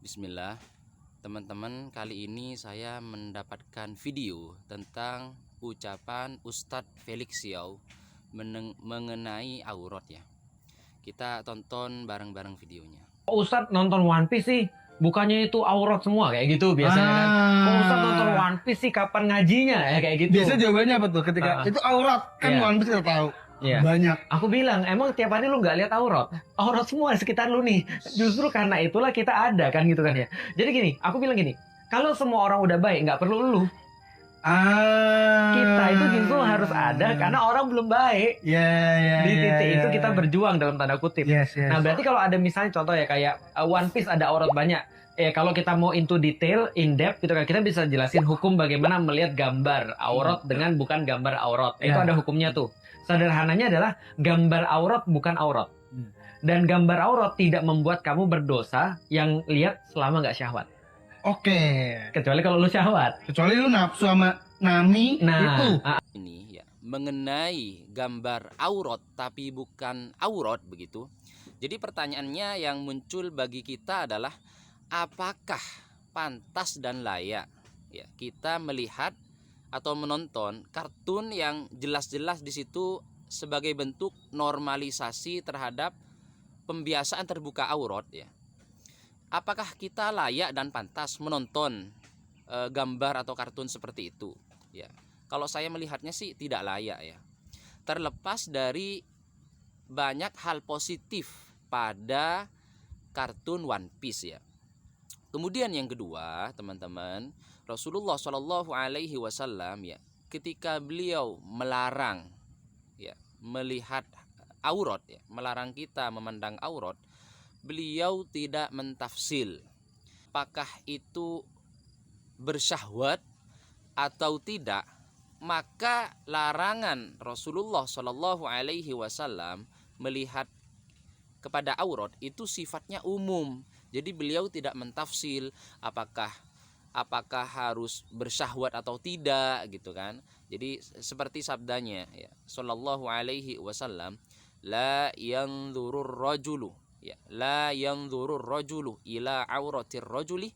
Bismillah, teman-teman, kali ini saya mendapatkan video tentang ucapan Ustadz Felix Xiao mengenai aurat ya. Kita tonton bareng-bareng videonya. Ustadz nonton One Piece sih, bukannya itu aurat semua kayak gitu biasanya kan? Kok Ustadz nonton One Piece sih, kapan ngajinya ya kayak gitu? Biasa jawabannya apa tuh ketika itu aurat kan? Iya. One Piece kita tahu Iya. banyak. Aku bilang, emang tiap hari lu nggak lihat aurat? Aurat semua di sekitar lu nih. Justru karena itulah kita ada kan gitu kan ya. Jadi gini, aku bilang gini, kalau semua orang udah baik nggak perlu lu. Kita itu justru harus ada karena orang belum baik. Di titik itu kita berjuang dalam tanda kutip. Yes. Nah, berarti kalau ada misalnya contoh ya kayak One Piece ada aurat banyak. Kalau kita mau into detail, in depth gitu kan, kita bisa jelasin hukum bagaimana melihat gambar aurat dengan bukan gambar aurat. Itu ada hukumnya tuh. Sederhananya adalah gambar aurat bukan aurat. Dan gambar aurat tidak membuat kamu berdosa yang lihat selama nggak syahwat. Oke. Kecuali kalau lu syahwat. Kecuali lu nafsu sama Nami itu. Ini ya, mengenai gambar aurat tapi bukan aurat begitu. Jadi pertanyaannya yang muncul bagi kita adalah apakah pantas dan layak ya kita melihat atau menonton kartun yang jelas-jelas di situ sebagai bentuk normalisasi terhadap pembiasaan terbuka aurat ya. Apakah kita layak dan pantas menonton gambar atau kartun seperti itu ya? Kalau saya melihatnya sih tidak layak ya. Terlepas dari banyak hal positif pada kartun One Piece ya. Kemudian yang kedua, teman-teman, Rasulullah Shallallahu Alaihi Wasallam ya, ketika beliau melarang ya melihat aurat ya, melarang kita memandang aurat, beliau tidak mentafsil apakah itu bersyahwat atau tidak. Maka larangan Rasulullah Shallallahu Alaihi Wasallam melihat kepada aurat itu sifatnya umum. Jadi beliau tidak mentafsil apakah harus bersyahwat atau tidak gitu kan. Jadi seperti sabdanya ya, Shallallahu Alaihi Wasallam, la yanzurur rajulu ya, la yanzurur rajulu ila auratir rajuli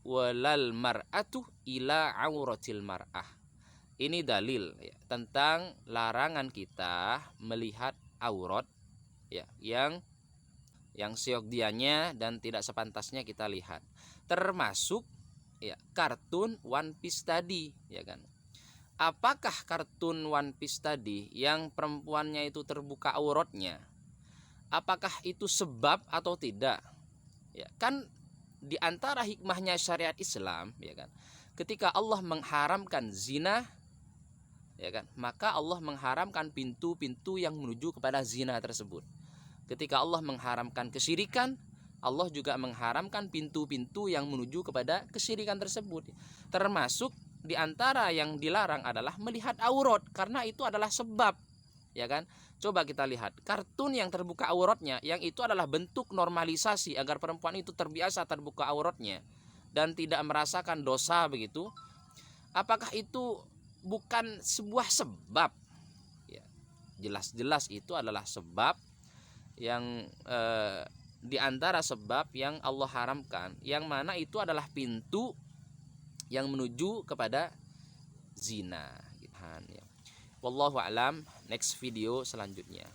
walal mar'atu ila auratil mar'ah. Ini dalil ya, tentang larangan kita melihat aurat ya yang seyogyanya dan tidak sepantasnya kita lihat, termasuk ya kartun One Piece tadi ya kan. Apakah kartun One Piece tadi yang perempuannya itu terbuka auratnya, apakah itu sebab atau tidak ya kan? Di antara hikmahnya syariat Islam ya kan, ketika Allah mengharamkan zina ya kan, maka Allah mengharamkan pintu-pintu yang menuju kepada zina tersebut. Ketika Allah mengharamkan kesyirikan, Allah juga mengharamkan pintu-pintu yang menuju kepada kesyirikan tersebut. Termasuk di antara yang dilarang adalah melihat aurat, karena itu adalah sebab, ya kan? Coba kita lihat kartun yang terbuka auratnya, yang itu adalah bentuk normalisasi agar perempuan itu terbiasa terbuka auratnya dan tidak merasakan dosa begitu. Apakah itu bukan sebuah sebab? Ya, jelas-jelas itu adalah sebab yang di antara sebab yang Allah haramkan, yang mana itu adalah pintu yang menuju kepada zina. Wallahu a'lam. Next video selanjutnya.